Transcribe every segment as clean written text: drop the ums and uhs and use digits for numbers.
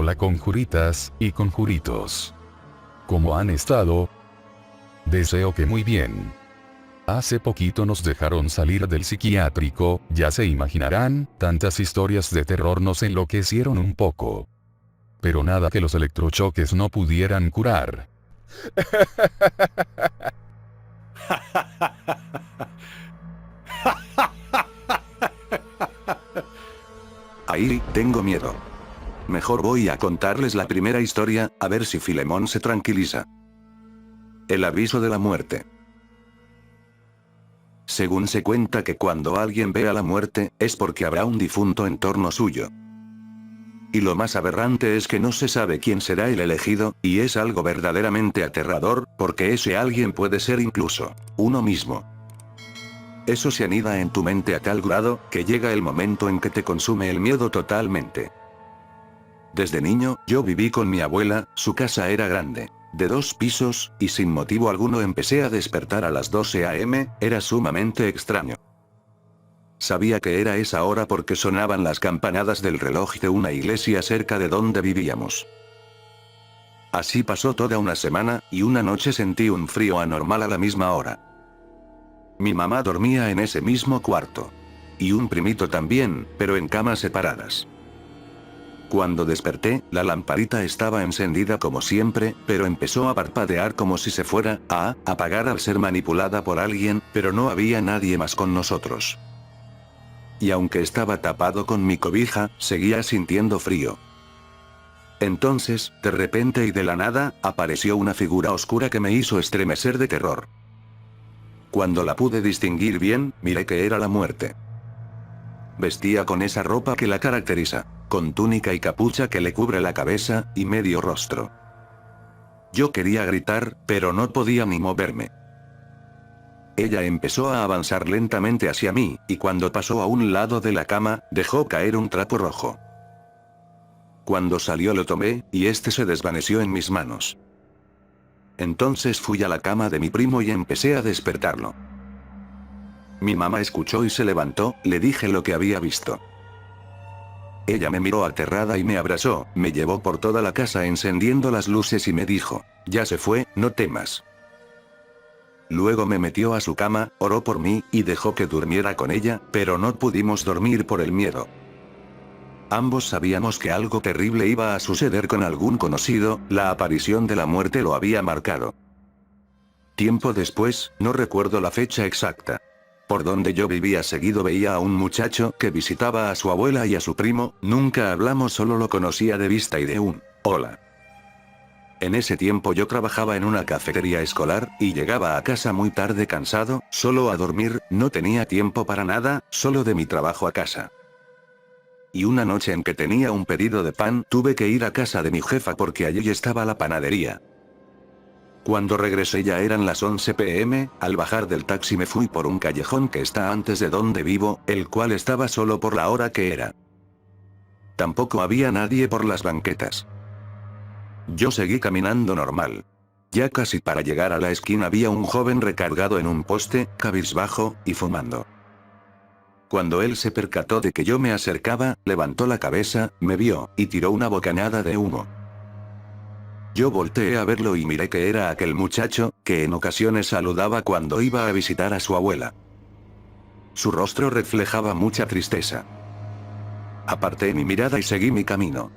Hola conjuritas y conjuritos. ¿Cómo han estado? Deseo que muy bien. Hace poquito nos dejaron salir del psiquiátrico, ya se imaginarán, tantas historias de terror nos enloquecieron un poco. Pero nada que los electrochoques no pudieran curar. Ahí, tengo miedo. Mejor voy a contarles la primera historia, a ver si Filemón se tranquiliza. El aviso de la muerte. Según se cuenta que cuando alguien ve a la muerte, es porque habrá un difunto en torno suyo. Y lo más aberrante es que no se sabe quién será el elegido, y es algo verdaderamente aterrador, porque ese alguien puede ser incluso uno mismo. Eso se anida en tu mente a tal grado, que llega el momento en que te consume el miedo totalmente. Desde niño, yo viví con mi abuela, su casa era grande, de 2 pisos, y sin motivo alguno empecé a despertar a las 12 a.m., era sumamente extraño. Sabía que era esa hora porque sonaban las campanadas del reloj de una iglesia cerca de donde vivíamos. Así pasó toda una semana, y una noche sentí un frío anormal a la misma hora. Mi mamá dormía en ese mismo cuarto. Y un primito también, pero en camas separadas. Cuando desperté, la lamparita estaba encendida como siempre, pero empezó a parpadear como si se fuera a apagar al ser manipulada por alguien, pero no había nadie más con nosotros. Y aunque estaba tapado con mi cobija, seguía sintiendo frío. Entonces, de repente y de la nada, apareció una figura oscura que me hizo estremecer de terror. Cuando la pude distinguir bien, miré que era la muerte. Vestía con esa ropa que la caracteriza, con túnica y capucha que le cubre la cabeza, y medio rostro. Yo quería gritar, pero no podía ni moverme. Ella empezó a avanzar lentamente hacia mí, y cuando pasó a un lado de la cama, dejó caer un trapo rojo. Cuando salió lo tomé, y este se desvaneció en mis manos. Entonces fui a la cama de mi primo y empecé a despertarlo. Mi mamá escuchó y se levantó, le dije lo que había visto. Ella me miró aterrada y me abrazó, me llevó por toda la casa encendiendo las luces y me dijo, ya se fue, no temas. Luego me metió a su cama, oró por mí, y dejó que durmiera con ella, pero no pudimos dormir por el miedo. Ambos sabíamos que algo terrible iba a suceder con algún conocido, la aparición de la muerte lo había marcado. Tiempo después, no recuerdo la fecha exacta. Por donde yo vivía seguido veía a un muchacho que visitaba a su abuela y a su primo, nunca hablamos, solo lo conocía de vista y de un hola. En ese tiempo yo trabajaba en una cafetería escolar, y llegaba a casa muy tarde cansado, solo a dormir, no tenía tiempo para nada, solo de mi trabajo a casa. Y una noche en que tenía un pedido de pan, tuve que ir a casa de mi jefa porque allí estaba la panadería. Cuando regresé ya eran las 11 p.m., al bajar del taxi me fui por un callejón que está antes de donde vivo, el cual estaba solo por la hora que era. Tampoco había nadie por las banquetas. Yo seguí caminando normal. Ya casi para llegar a la esquina había un joven recargado en un poste, cabizbajo, y fumando. Cuando él se percató de que yo me acercaba, levantó la cabeza, me vio, y tiró una bocanada de humo. Yo volteé a verlo y miré que era aquel muchacho, que en ocasiones saludaba cuando iba a visitar a su abuela. Su rostro reflejaba mucha tristeza. Aparté mi mirada y seguí mi camino.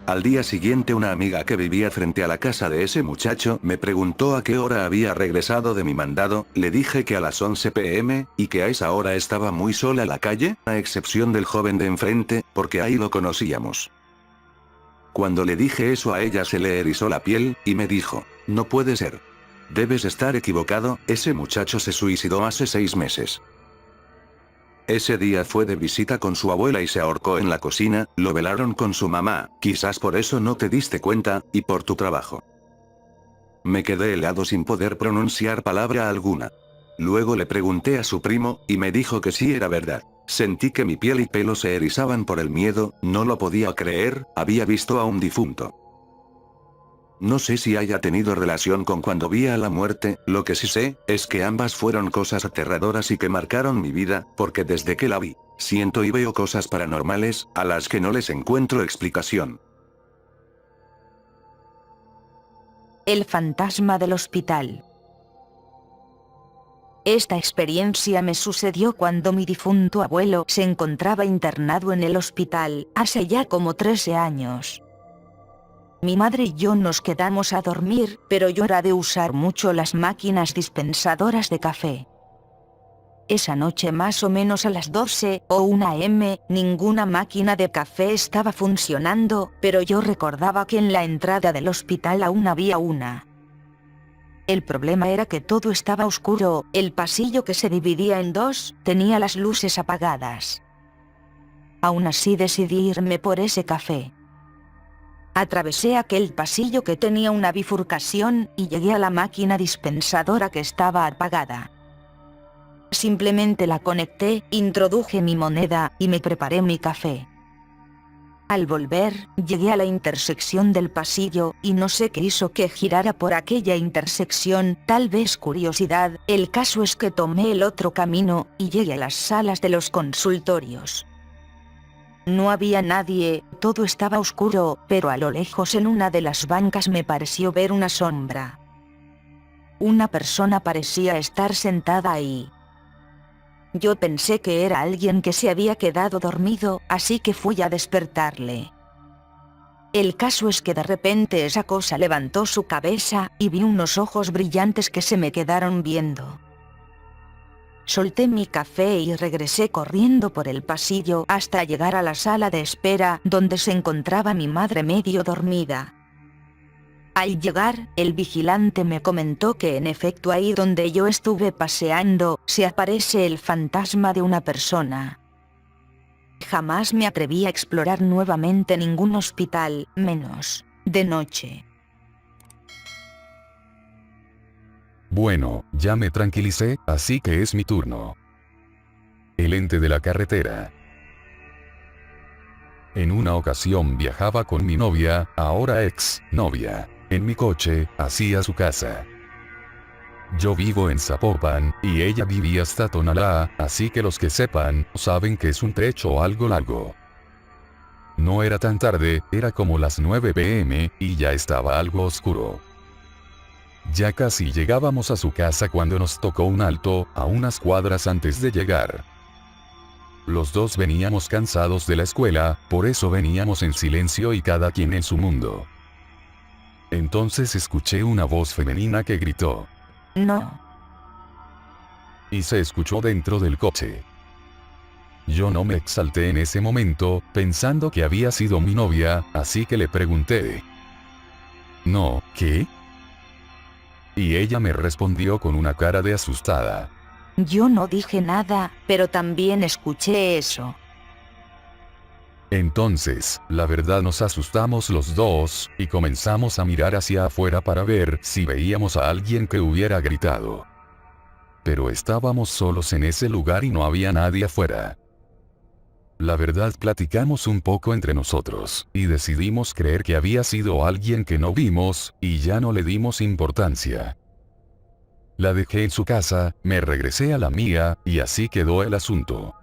Al día siguiente una amiga que vivía frente a la casa de ese muchacho me preguntó a qué hora había regresado de mi mandado, le dije que a las 11 p.m., y que a esa hora estaba muy sola la calle, a excepción del joven de enfrente, porque ahí lo conocíamos. Cuando le dije eso a ella se le erizó la piel, y me dijo, no puede ser. Debes estar equivocado, ese muchacho se suicidó hace 6 meses. Ese día fue de visita con su abuela y se ahorcó en la cocina, lo velaron con su mamá, quizás por eso no te diste cuenta, y por tu trabajo. Me quedé helado sin poder pronunciar palabra alguna. Luego le pregunté a su primo, y me dijo que sí era verdad. Sentí que mi piel y pelo se erizaban por el miedo, no lo podía creer, había visto a un difunto. No sé si haya tenido relación con cuando vi a la muerte, lo que sí sé, es que ambas fueron cosas aterradoras y que marcaron mi vida, porque desde que la vi, siento y veo cosas paranormales, a las que no les encuentro explicación. El fantasma del hospital. Esta experiencia me sucedió cuando mi difunto abuelo se encontraba internado en el hospital, hace ya como 13 años. Mi madre y yo nos quedamos a dormir, pero yo era de usar mucho las máquinas dispensadoras de café. Esa noche, más o menos a las 12 o 1 a.m., ninguna máquina de café estaba funcionando, pero yo recordaba que en la entrada del hospital aún había una. El problema era que todo estaba oscuro, el pasillo que se dividía en dos, tenía las luces apagadas. Aún así decidí irme por ese café. Atravesé aquel pasillo que tenía una bifurcación y llegué a la máquina dispensadora que estaba apagada. Simplemente la conecté, introduje mi moneda y me preparé mi café. Al volver, llegué a la intersección del pasillo y no sé qué hizo que girara por aquella intersección, tal vez curiosidad. El caso es que tomé el otro camino y llegué a las salas de los consultorios. No había nadie, todo estaba oscuro, pero a lo lejos en una de las bancas me pareció ver una sombra. Una persona parecía estar sentada ahí. Yo pensé que era alguien que se había quedado dormido, así que fui a despertarle. El caso es que de repente esa cosa levantó su cabeza y vi unos ojos brillantes que se me quedaron viendo. Solté mi café y regresé corriendo por el pasillo hasta llegar a la sala de espera donde se encontraba mi madre medio dormida. Al llegar, el vigilante me comentó que en efecto ahí donde yo estuve paseando, se aparece el fantasma de una persona. Jamás me atreví a explorar nuevamente ningún hospital, menos de noche. Bueno, ya me tranquilicé, así que es mi turno. El ente de la carretera. En una ocasión viajaba con mi novia, ahora ex novia, en mi coche, hacia su casa. Yo vivo en Zapopan, y ella vivía hasta Tonalá, así que los que sepan, saben que es un trecho algo largo. No era tan tarde, era como las 9 p.m., y ya estaba algo oscuro. Ya casi llegábamos a su casa cuando nos tocó un alto, a unas cuadras antes de llegar. Los dos veníamos cansados de la escuela, por eso veníamos en silencio y cada quien en su mundo. Entonces escuché una voz femenina que gritó: No. Y se escuchó dentro del coche. Yo no me exalté en ese momento, pensando que había sido mi novia, así que le pregunté: ¿No, qué? Y ella me respondió con una cara de asustada: Yo no dije nada, pero también escuché eso. Entonces, la verdad nos asustamos los dos, y comenzamos a mirar hacia afuera para ver si veíamos a alguien que hubiera gritado. Pero estábamos solos en ese lugar y no había nadie afuera. La verdad, platicamos un poco entre nosotros, y decidimos creer que había sido alguien que no vimos, y ya no le dimos importancia. La dejé en su casa, me regresé a la mía, y así quedó el asunto.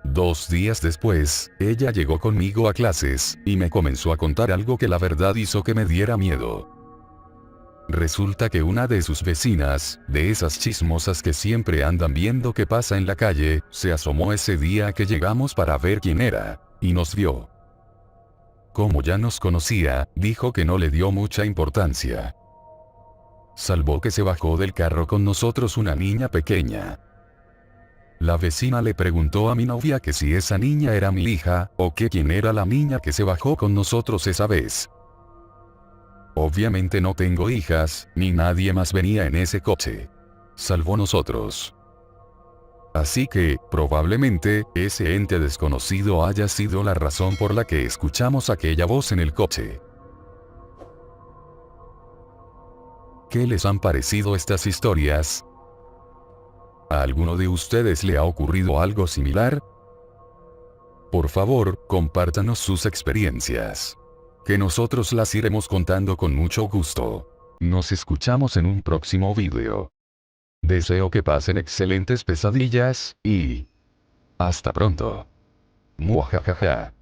2 días después, ella llegó conmigo a clases, y me comenzó a contar algo que la verdad hizo que me diera miedo. Resulta que una de sus vecinas, de esas chismosas que siempre andan viendo qué pasa en la calle, se asomó ese día que llegamos para ver quién era, y nos vio. Como ya nos conocía, dijo que no le dio mucha importancia. Salvo que se bajó del carro con nosotros una niña pequeña. La vecina le preguntó a mi novia que si esa niña era mi hija, o que quién era la niña que se bajó con nosotros esa vez. Obviamente no tengo hijas, ni nadie más venía en ese coche. Salvo nosotros. Así que, probablemente, ese ente desconocido haya sido la razón por la que escuchamos aquella voz en el coche. ¿Qué les han parecido estas historias? ¿A alguno de ustedes le ha ocurrido algo similar? Por favor, compártanos sus experiencias. Que nosotros las iremos contando con mucho gusto. Nos escuchamos en un próximo video. Deseo que pasen excelentes pesadillas, y... hasta pronto. Muajajaja.